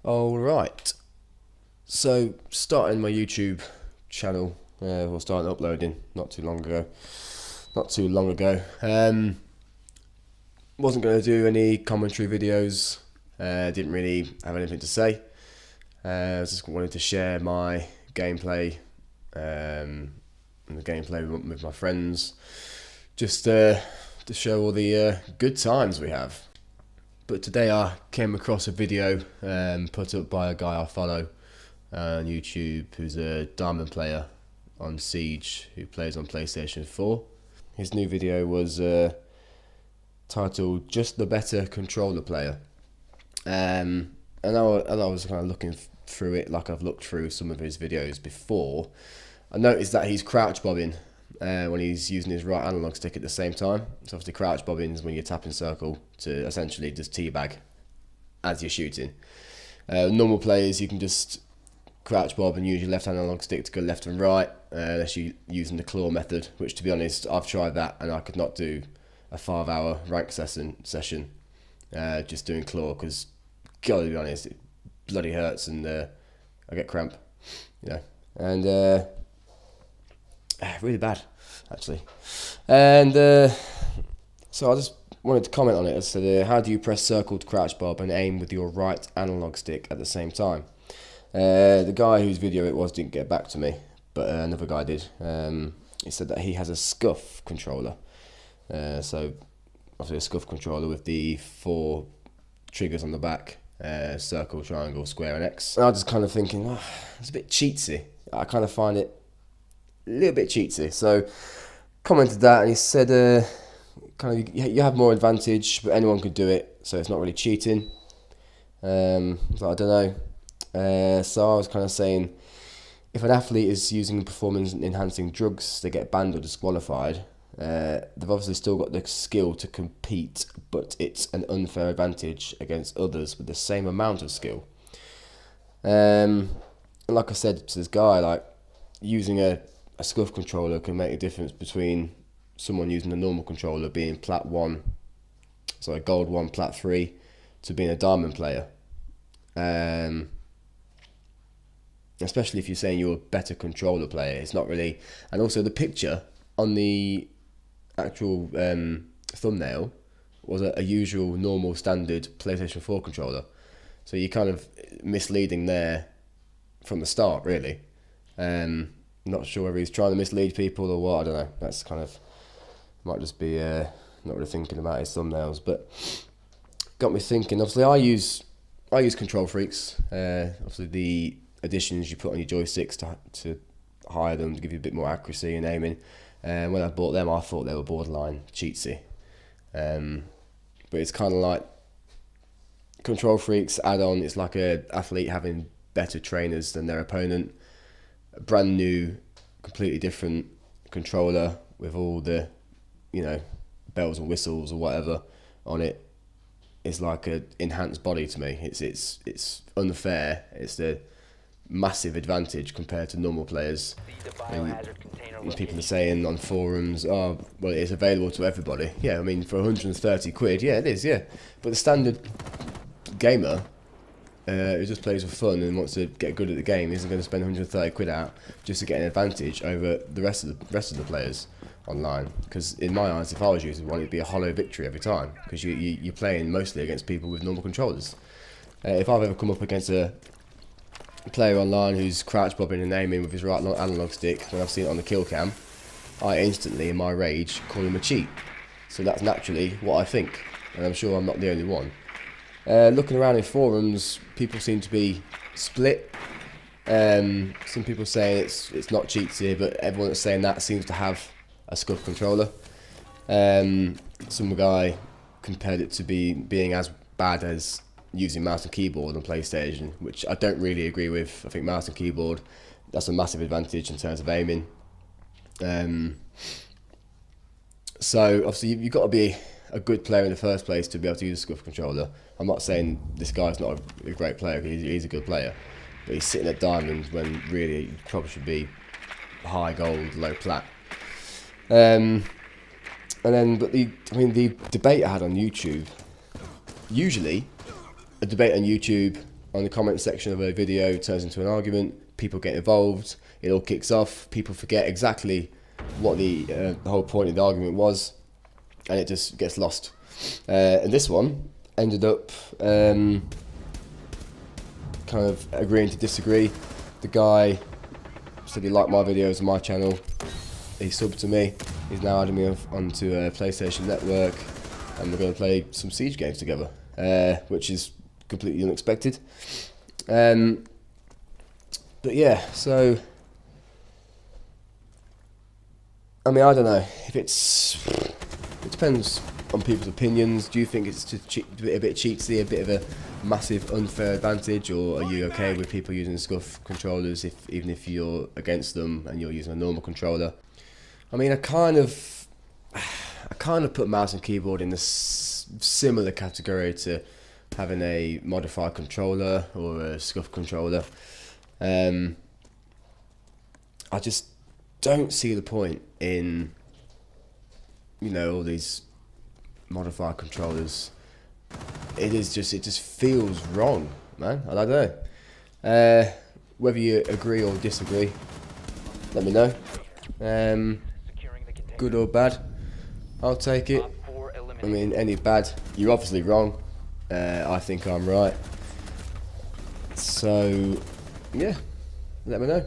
Alright, so starting my YouTube channel, or starting uploading not too long ago. Wasn't going to do any commentary videos, didn't really have anything to say. I just wanted to share my gameplay, and the gameplay with my friends, just to show all the good times we have. But today I came across a video put up by a guy I follow on YouTube who's a diamond player on Siege who plays on PlayStation 4. His new video was titled "Just the Better Controller Player," and I was kind of looking through it like I've looked through some of his videos before. I noticed that he's crouch bobbing when he's using his right analog stick at the same time. So obviously crouch bobbing is when you're tapping circle to essentially just teabag as you're shooting. Normal players, you can just crouch bob and use your left analog stick to go left and right, unless you're using the claw method, which, to be honest, I've tried that and I could not do a 5-hour rank session just doing claw, because, gotta be honest, it bloody hurts and I get cramp, and really bad, actually. And so I just wanted to comment on it. I said, how do you press circle to crouch bob and aim with your right analog stick at the same time? The guy whose video it was didn't get back to me, but another guy did. He said that he has a Scuf controller. So obviously a Scuf controller with the 4 triggers on the back, circle, triangle, square and X. And I was just kind of thinking, it's a bit cheatsy. I kind of find it a little bit cheatsy. So commented that, and he said kind of you have more advantage, but anyone could do it, so it's not really cheating. So I don't know. So I was kind of saying, if an athlete is using performance enhancing drugs, they get banned or disqualified. They've obviously still got the skill to compete, but it's an unfair advantage against others with the same amount of skill. And like I said to this guy, like, using a Scuf controller can make a difference between someone using a normal controller being gold 1, plat 3, to being a diamond player. Especially if you're saying you're a better controller player, it's not really. And also the picture on the actual thumbnail was a usual normal standard PlayStation 4 controller, so you're kind of misleading there from the start, really. Not sure whether he's trying to mislead people or what, I don't know. That's kind of, might just be not really thinking about his thumbnails, but got me thinking. Obviously I use Control Freaks, obviously the additions you put on your joysticks to hire them to give you a bit more accuracy and aiming. And when I bought them, I thought they were borderline cheatsy. But it's kind of like Control Freaks add-on. It's like a athlete having better trainers than their opponent. A brand new, completely different controller with all the, bells and whistles or whatever on it. It's like an enhanced body to me. It's unfair. It's the massive advantage compared to normal players. And people are saying on forums, oh, well, it's available to everybody. Yeah, I mean, for 130 quid, yeah, it is, yeah. But the standard gamer who just plays for fun and wants to get good at the game isn't going to spend 130 quid out just to get an advantage over the rest of the players online. Because in my eyes, if I was using one, it'd be a hollow victory every time, because you're playing mostly against people with normal controllers. If I've ever come up against a player online who's crouch bobbing and aiming with his right analog stick, when I've seen it on the kill cam, I instantly, in my rage, call him a cheat. So that's naturally what I think, and I'm sure I'm not the only one. Looking around in forums, people seem to be split. Some people saying it's not cheatsy, but everyone that's saying that seems to have a Scuf controller. Some guy compared it to being as bad as using mouse and keyboard on PlayStation, which I don't really agree with. I think mouse and keyboard, that's a massive advantage in terms of aiming. So obviously you've got to be a good player in the first place to be able to use a Scuf controller. I'm not saying this guy's not a great player, he's a good player, but he's sitting at diamond when really he probably should be high gold, low plat. But the debate I had on YouTube, usually a debate on YouTube on the comment section of a video turns into an argument, people get involved, it all kicks off, people forget exactly what the whole point of the argument was, and it just gets lost. And this one ended up kind of agreeing to disagree. The guy said he liked my videos on my channel, he subbed to me, he's now adding me onto a PlayStation Network, and we're going to play some Siege games together, which is completely unexpected. But yeah, so I mean, I don't know if it depends on people's opinions. Do you think it's a bit cheatsy, a bit of a massive unfair advantage, or are you okay with people using Scuf controllers even if you're against them and you're using a normal controller? I mean, I kind of put mouse and keyboard in the similar category to having a modified controller or a Scuf controller. I just don't see the point in, you know, all these modified controllers. It just feels wrong, man. I don't know. Whether you agree or disagree, let me know. Good or bad, I'll take it. I mean, any bad, you're obviously wrong. I think I'm right. So, yeah, let me know.